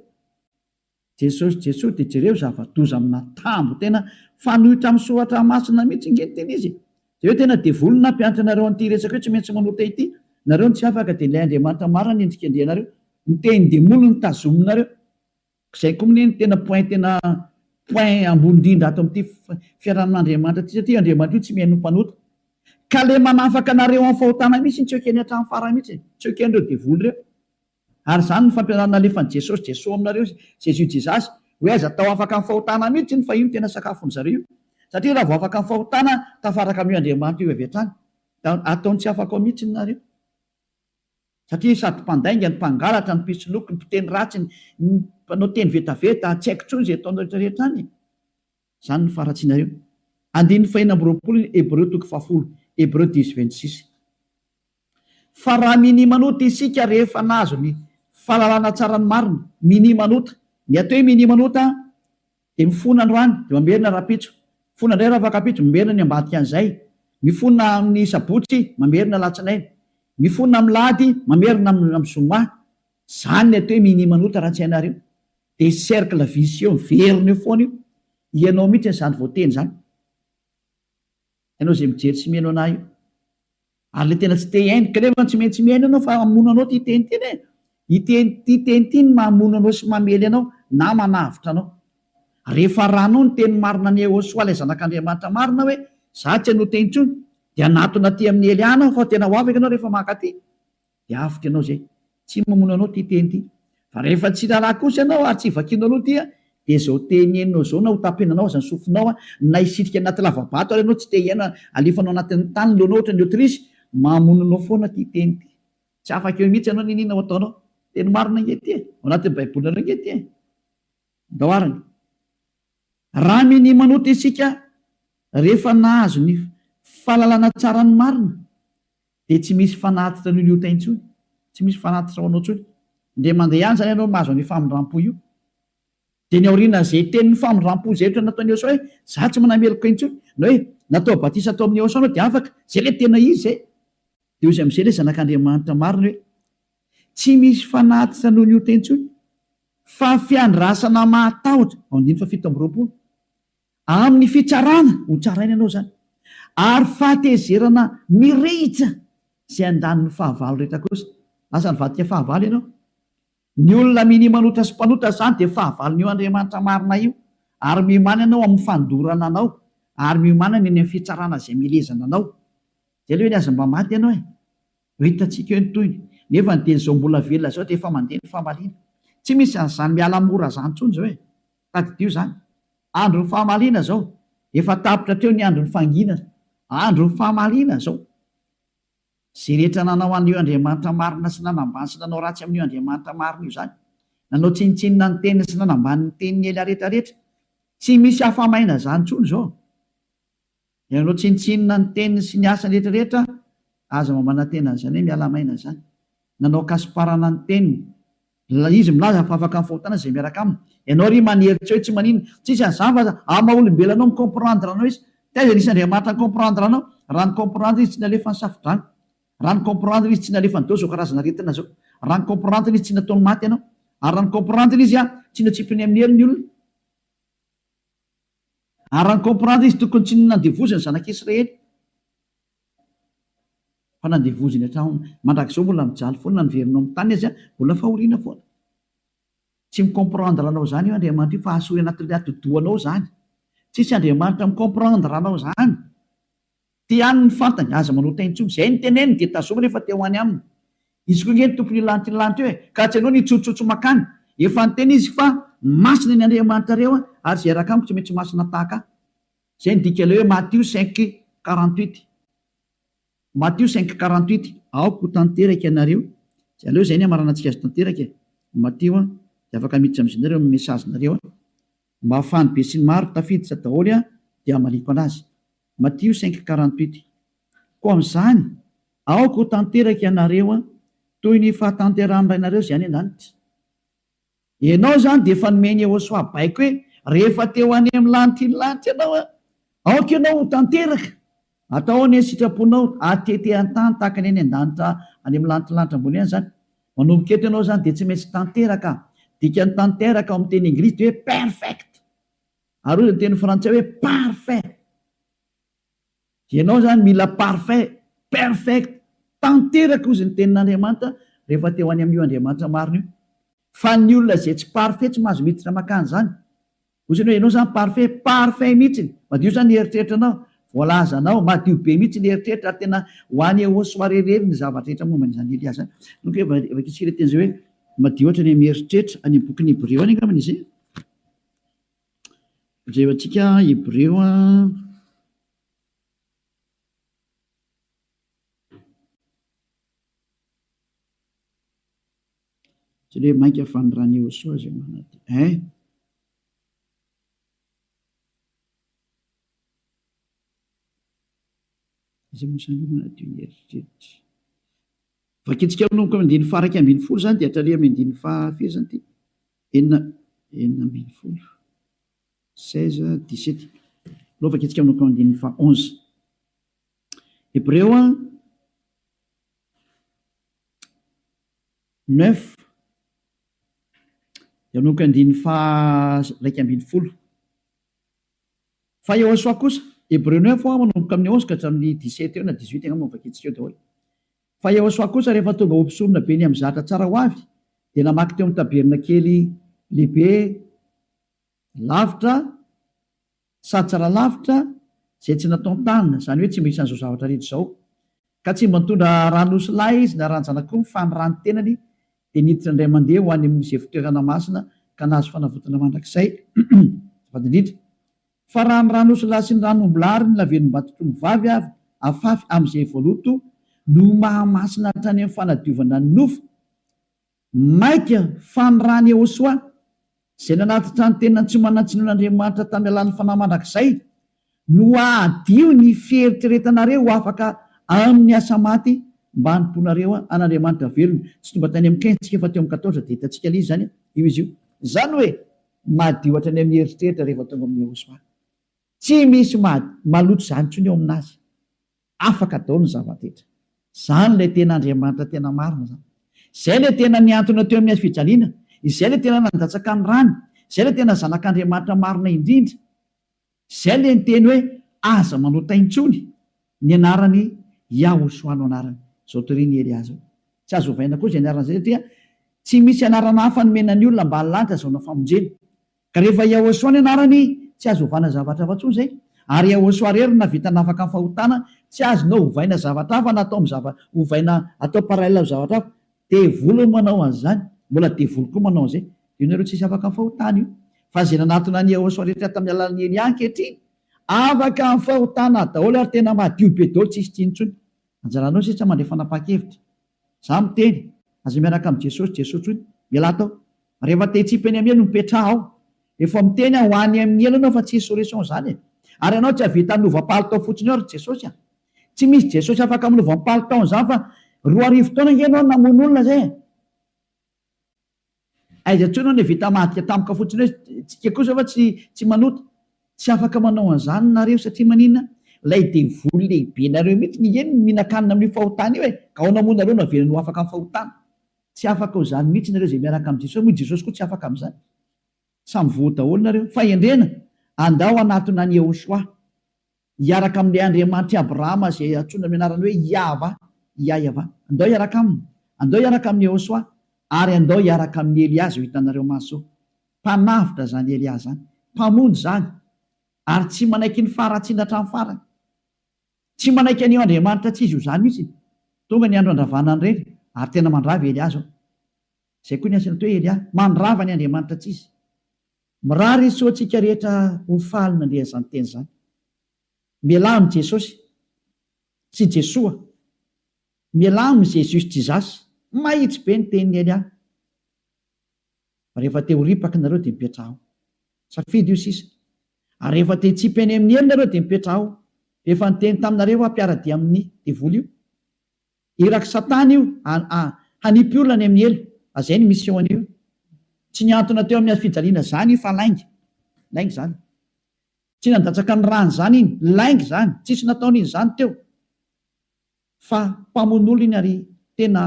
Jesosy dia jereo zava-doza amina tambo tena fanohitra amin'ny soratra masina mihitsy ngeteny izy. Dia hoe tena devolona nampianatra anareo an'ity resaka hoe tsy maintsy manota ity. Nareo tsy afaka dia ilay Andriamanitra marina endrika andrianareo. Ny teny demolona ny tazominareo. Izay koa ny tena point ambony indrindra ato amin'ity fiarahan'Andriamanitra ity satria Andriamanitra io tsy mihaino mpanota. Ka le manafaka anareo amin'ny fahotana mihitsy ny tsy ekeny hatramin'ny farany mihitsy, tsy eken'ireo devoly ireo. Ary izany ny fampianarana alefan'i Jesosy aminareo Jesasy hoe aza atao afaka amin'ny fahotana mihitsy fa io no tena sakafon'ny zareo. Satria raha vao afaka amin'ny fahotana tafaraka amin'io Andriamanitra io avy hatrany. Ataony tsy afaka ao mihitsy nareo. Satria sady mpandainga ny mpangalatra ny mpisoloky ny mpiteny ratsy ny mpanao teny vetaveta tsy haiko intsony izay ataonao rehetrarehetra any. Izany ny faratsinareo. Andininy 420 Hebreo toko 10 Hebreo 10:26. Fa raha minimanota isika rehefa nahazo ny fahalalana tsara ny marina, minimanota. Ny atao hoe minimanota dia mifona androany dia mamerina rapitso. Mifona indray raha afaka pitso mamerina ny ambadika an'izay. Mifona amin'ny sabotsy mamerina latsinainy. Mifona amin'ny lahady mamerina amin'ny zoma. Izany ny atao hoe minimanota raha tsy hainareo. Dia cercle vicieux verina eo foana io. Ianao mihitsy izany voateny izany. Ianao izay mijery sy mihaino anahy io. Ary le tena tsy te haino kanefa tsy maintsy mihaino ianao fa hamono anao ty teny ity. Ity teny ity ny mamono anao sy mamely anao na manavitra anao. Rehefa ranao ny teny marina ny Hosoa ilay zanak'Andriamanitra marina hoe za tsy hanota intsony dia anatona aty amin'ny Eliana fa tena ho avy ianao rehefa maka aty. Dia avitra ianao izay. Tsy mamono anao ty teny ity. Fa rehefa tsy raharaha kosa ianao ary tsy vakianao aloha ity dia izao teny henonao izao na ho tapenanao aza ny sofinao na hisitrika anaty lavabato ary ianao tsy te hiaina alefanao anatin'ny tany leonao ohatra ny Aotrisy mamono anao foana ty teny ity. Tsy afaka eo mihitsy ianao ninina ho ataonao. Teny marina ingety ao anatin'ny baibolina ingety daoarany. Raha minimanota isika rehefa nahazo ny fahalalana tsara ny marina dia tsy misy fanatitra ny liota intsony. Tsy misy fanatitra ho anao intsony. Ndre mandeha ihany izany ianao mahazo ny famindram-po io. Dia ny aoriana izay teny ny famindram-po izay ohatra nataony Hosoa hoe za tsy manameloko intsony. Na hoe natao batisa atao amin'ny Hosoa dia afaka. Izay ilay tena izy izay. Dia izy amin'izay ilay zanak'Andriamanitra marina hoe tsy misy fanatitra noho ny liota intsony fa fiandrasana mahatahotra ao 7:20 amin'ny fitsarana ho tsaraina ianao izany ary fahatezerana mirehitra izay andaniny fahavalo rehetra kosa. Lasa nivadika fahavalo ianao. Ny olona minimanota sy mpanota izany dia fahavalon'io Andriamanitra marina io ary mimana ianao amin'ny fandorana anao ary mimana ny amin'ny fitsarana izay milezana anao. Izay ilay hoe aza mba maty ianao ho hitantsika eo ny toyny nefa ny teny izao mbola velona izao dia efa mandeha ny famaliana. Tsy misy an'izany miala mora izany intsony izao hoe tadidio izany. Andron'ny fahamaliana izao efa tapitra treo ny andron'ny fanginana. Andron'ny fahamaliana izao. Izay rehetra nanao an'io Andriamanitra marina sy nanambany sy nanao ratsy amin'io Andriamanitra marina io izany. Nanao tsinitsinina ny teniny sy nanambany ny teniny ela rehetrarehetra. Tsy misy hafamaina izany intsony izao. Nanao tsinitsinina ny teniny sy ny asany rehetrarehetra aza mamana tena izany hoe miala maina izany. Nanao kasiparana ny teniny. Izy milaza fa afaka amin'ny fahotana izay miaraka aminy. Ianao ry maneritra hoe tsy maninona. Tsisy an'izany fa maha-olombelonao mikomprandra anao izy. Taiza nisy Andriamanitra mikomprandra anao. Raha nikomprandra izy tsy nalefa ny safidrano. Raha nikomprandra izy tsy nalefa ny dao zao karazana retina zao. Raha nikomprandra izy tsy nataony maty ianao. Ary raha nikomprandra izy tsy natsipiny amin'ny heriny olona. Ary raha nikomprandra izy tokony tsy nandevoziny zanak'Israely. Fa nandevoziny hatrany mandrakizao mbola mijaly foana na niverinao amin'ny tany izy mbola fahoriana foana. tsy micomprendre anao zany io Andriamanitra io fa asory anatin'ny atodoanao zany. Tsisy Andriamanitra micomprendre anao zany. Ty any ny fantany aza manota intsony zay ny teneny dia tazoma rehefa teo any aminy. Izy koa nge ny tompony lanitra eo ka tsy anao ny tsotsotso makany. Efa nyteny izy fa masina ny Andriamanitra reo ary zay raka amiko tsy maintsy masina tahaka. Zay ny dika ilay hoe Matthieu 5:48. Matthieu 5:48 aoko tanteraka ianareo. Zay aleo zay ny amaranantsika azy tanteraka. Matthieu dia afaka miditra amin'izinareo amin'ny mesazinareo. Mafany be sy ny maro tafiditra daholo dia maliko anazy. Matthieu 5:48. Koa amin'izany aoko tanteraka ianareo toy ny fahatanterahana ianareo zay any an-danitra. Ianao zany dia efa nomeny Yehosoa baiko hoe rehefa teo any amin'ny lanitra lanitra ianao aoka ianao tanteraka. Atao ny sitraponao atete an-tany tahaka ny any an-danitra any amin'ny lanitra ambony any zany. Manomboka eto ianao zany dia tsy maintsy tanteraka. Dika ny tanteraka ao amin'ny teny anglisy hoe perfect. Ary ny teny frantsay hoe parfait. Ianao zany mila parfait, perfect, tanteraka ozy ny tenin'Andriamanitra rehefa teo any amin'io Andriamanitra marina io. Fa ny olona zay tsy parfait tsy mahazo miditra makany zany. Ozy hoe ianao zany parfait, parfait mihitsy. Madio zany ny eritreritra anao, voalaza anao, madio be mihitsy ny eritreritra ary tena ho any Yehosoa rerery ny zavatra rehetra momba n'izany Elias zany. Donc efa kitsika teny zay hoe madio ohatra ny mieritreritra any amin'ny bokin'ny Hébreu any angambany izy. Zay antsika Hébreu tsy hoe mainka fanirany Yehosoa zay manaty. Zay mosany manadio ny eritreritra. Vakitsika manomboka amin'ny 12 zany dia hatrary amin'ny 15 zany ty. 16, 17. Lo vakitsika manomboka amin'ny 11. Hébreu 9 dia manomboka amin'ny 12. Fa Yehosoa kosa Hébreu 9 manomboka amin'ny 11 ka hatramin'ny 17 eo na 18 angamba vakitsika eo daholo. Fa Yehosoa kosa rehefa tonga ompisorona be ny amin'ny zatra tsara ho avy dia namaky teo amin'ny taberna kely lehibe lavitra sady tsara lavitra zay tsy natao tanana, zany hoe tsy misy an'izao zavatra rehetra izao. Ka tsy mba nitondra ranosy lahy izy na ranjanak'omy fa ny rano tenany dia niditra indray mandeha ho any amin'izay fitoerana masina ka nahazo fanavotana mandrakizay. Vadindrindra fa raha ny ranosy lahy sy ny ranombolary ny lavelom-batotra mivavy avy afafy amin'izay voaloto no mahamasina hatrany amin'ny fanadiovana ny nofo maika fa ny rany Yehosoa zay nanatitra ny tena tsy manatsinoan'Andriamanitra tamin'ny alan'ny fanahy mandrakizay no adio ny fieritreretanareo ho afaka amin'ny asa maty mba hanimponareo an'Andriamanitra velona. Tsy tomba tany amin'ny 15 tsika fa teo amin'ny 14 dia hitantsika ilay izy zany io izy io. Zany hoe madio hatrany amin'ny eritreritra rehefa tonga amin'ny Yehosoa. Tsy misy maloto zany intsony eo aminazy. Afaka daholo ny zava-detra. Zany ilay tena Andriamanitra tena marina zany. Izay ilay tena niantona teo amin'ny fijaliana, izay ilay tena nandatsaka ny rano, izay ilay tena zanak'Andriamanitra marina indrindra. Izay ilay teny hoe aza manota intsony ny anarany Yehosoa no anarany. Zao toriany Elias zao. Tsy azo ovaina koa izay anarana izay satria tsy misy anarana hafa nomenany olona mba halanitra zao nafamonjena. Ka rehefa Yehosoa ny anarany tsy azo ovana zavatra hafa intsony izay. Ary Yehosoa rery na vita nafaka amin'ny fahotana tsy azonao ovaina zavatra hafa na atao ovaina atao paralèle amin'ny zavatra hafa. Devoly manao an'izany, mbola devoly koa manao an'izay. Io nareo tsisy afaka amin'ny fahotana io. Fa izay nanatona ny Yehosoa rehetra tamin'ny alalan'ny Elia ankehitriny afaka amin'ny fahotana daholo ary tena madio be daholo tsisy tsy intsony. Anjaranao sisa mandray fanapa-kevitra. Za miteny aza miaraka amin'ny Jesosy, Jesosy hoy miala atao. Rehefa te hitsipy any amin'ny elo mipetraha ao. Efa miteny ho any amin'ny elo anao fa tsy solution zany. Ary anao tsy havita minovam-palitao fotsiny eo ary Jesosy. Tsy misy Jesosy afaka minovam-palitao zany fa 2 taona ianao namono olona zay. Aiza intsony ny vita madika tampoka fotsiny hoe tsika kosa fa tsy manota. Tsy afaka manao an'izany nareo satria maninona? Lay devoly lehibe nareo mihitsy ny eny mihinan-kanina amin'ny fahotana io ka ao namono nareo navelany ho afaka amin'ny fahotana. Tsy afaka ho zany mihitsy nareo zay miaraka amin'ny Jesosy. Moa Jesosy koa tsy afaka amin'izany. Samy voa daholo nareo. Fa endrena andao anatona ny Yehosoa hiaraka amin'ilay Andriamanitra Abrahama zay antsoina amin'ny anarany hoe Yahva. Andao hiaraka aminy. Andao hiaraka amin'ny Yehosoa ary andao hiaraka amin'ny Eliazy ho hitanareo maso mpanavitra zany Eliazy zany mpamonjy zany ary tsy manaiky ny faratsiana hatramin'ny farany tsy manaiky an'io Andriamanitra tsy izy io zany mihitsy tonga ny andro andravanany reny ary tena mandrava Eliazy zay koa ny asana atao hoe Elia mandrava ny Andriamanitra tsy izy mirary izy soantsika rehetra ho falina andreha zany teny zany mialamy Jesosy sy Jesoa mialamy Jesosy Jizasy mahitsy be ny tenin'ny Elia rehefa te ho ripaka nareo dia mipetraho safidy io sisa ary rehefa te hitsipy any amin'ny ely nareo dia mipetraho rehefa niteny taminareo hampiaradia amin'ny devoly io iraky Satana io hanipy olona any amin'ny elo azay ny mission io tsy niantona teo amin'ny fijaliana zany io fa laingy zany tsy nandatsaka ny rany zany iny laingy zany tsisy nataon'iny zany teo fa mpamono iny ary tena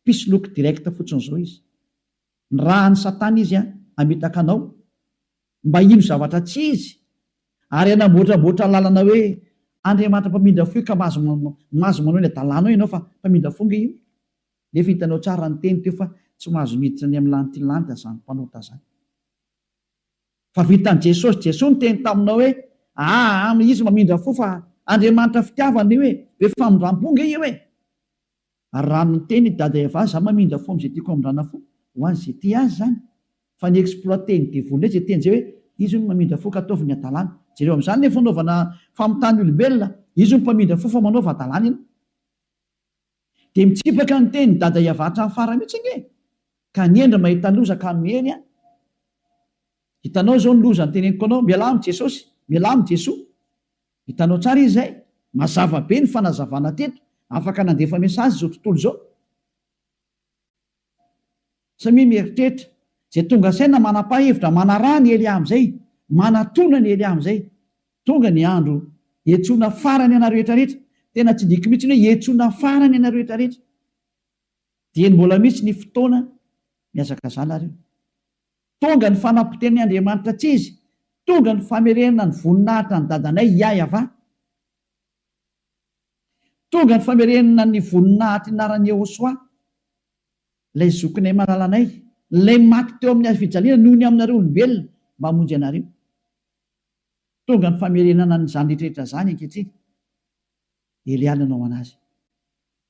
pisoloky direct fotsiny zao izy ny rahany Satana izy amitaka anao mba ino zavatra tsy izy ary anamboatraboatra lalana hoe Andriamanitra mpamindra fo ka mazo manao ny adalàna ianao fa mpamindra fonga io nefa hitanao tsara ny teny teo fa tsy mahazo miditra ny amin'ny lantilanta zany mpanota zany fa vitan'i Jesosy ny teny taminao hoe izy mamindra fo fa Andriamanitra fitiavana io hoe be famindram-ponga io hoe ary raha ny teny dada Eva za mamindra fo am'izay tiako amindrana fo ho an'izay ty azy zany fa ny exploité ny devoly zay teny zay hoe izy no mamindra fo ka ataovy ny adalàna jereo amin'izany ny fanaovana famitany olombelona izy no mpamindra fo fa manaova adalàna ianao dia mitsipaka ny teny dada Eva hatramin'ny farany mihitsy nge ka niendra mahita loza ka miheny hitanao zao ny loza ny teneniko anao mialamy Jesosy mialamy Jesoa hitanao tsara izy zay mazava be ny fanazavana teto afaka nandefa mesazy zao tontolo zao samy mieritreritra zay tonga saina manapa-hevitra manaraha ny Elia am'izay manatona ny Elia am'izay tonga ny andro hiantsoana farany ana rehetrarehetra tena tsy diky mihitsy hoe hiantsoana farany ana rehetrarehetra dia mbola mihitsy ny fotoana miazaka zala reo tonga ny fanapoteny Andriamanitra tsy izy tonga ny famerenana ny voninahitra ny dadanay Yahava tonga ny famerenana ny voninahitra inarany Yehosoa ilay zokinay malalanay ilay maty teo amin'ny fijaliana noho ny aminareo olombelona mba hamonjy anareo tonga ny famerenana ny zany rehetrarehetra zany ankehitriny Elia nanao anazy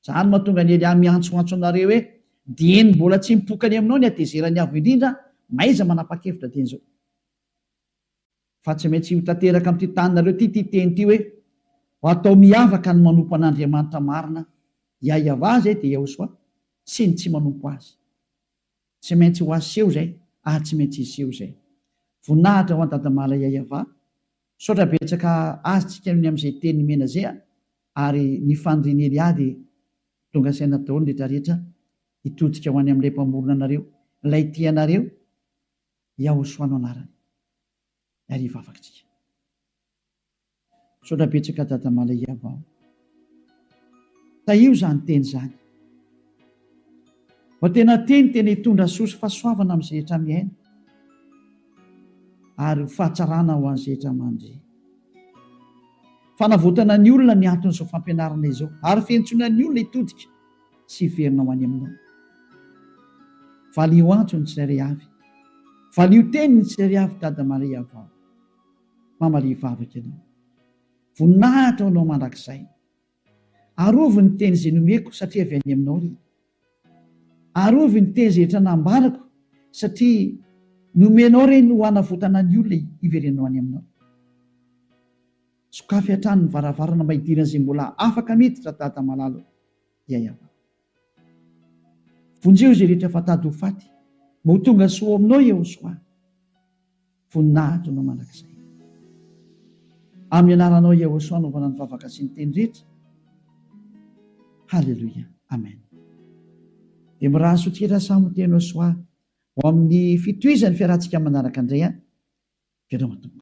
zany mahatonga ny Elia miantsoantso anareo hoe dieny mbola tsy mipokany aminao ny atezerany avo indrindra maiza manapa-kevitra teny zao fa tsy maintsy ho tanteraka amin'ity taninareo ty teny ty hoe ho atao miavaka ny manompo an'Andriamanitra marina Yahava zay dia Yehosoa sy ny tsy manompo azy tsy maintsy ho aseho zay tsy maintsy iseho zay voninahitra ho an-dadamala Yahava saotra betsaka azy tsika ny amin'izay teny mena zay ary ny fandriny Elia dia tonga saina daholo rehetrarehetra hitodika ho any amin'ilay mpamorona anareo ilay tianareo Yehosoa no anarany ariva afakitsika saotra betsaka dadamala Yahava taio zany teny zany fa tena tena hitondra soso fahasoavana amin'izay rehetra miaina ary fahatsarana ho an'izay rehetra mandry fanavotana ny olona ny anton'izao fampianarana izao ary fiantsoana ny olona hitodika sy hiverina ho any aminao valio antso ny tsirairay avy valio teny ny tsirairay avy dadamala Yahava mamalia vavaka ianao voninahitra anao mandrakizay arovy ny teny izay nomeko satria avy any aminao ry arovy ny teny izay rehetra nambarako satria nomenao reny ho hanavotana ny olona hiverenao any aminao sokafy hatrany ny varavarana maidirana izay mbola afaka miditra dada malalo Yahava vonjeo izay rehetra fatady ho faty mba ho tonga soa aminao Yehosoa voninahitra anao mandrakizay amin'ny anaranao Yehosoa anaovana ny vavaka sy ny teny rehetra halleloia amen dia miraha sotrera samy teny Yehosoa ho amin'ny fitohizany fiarahantsika manaraka indray veloma tompoko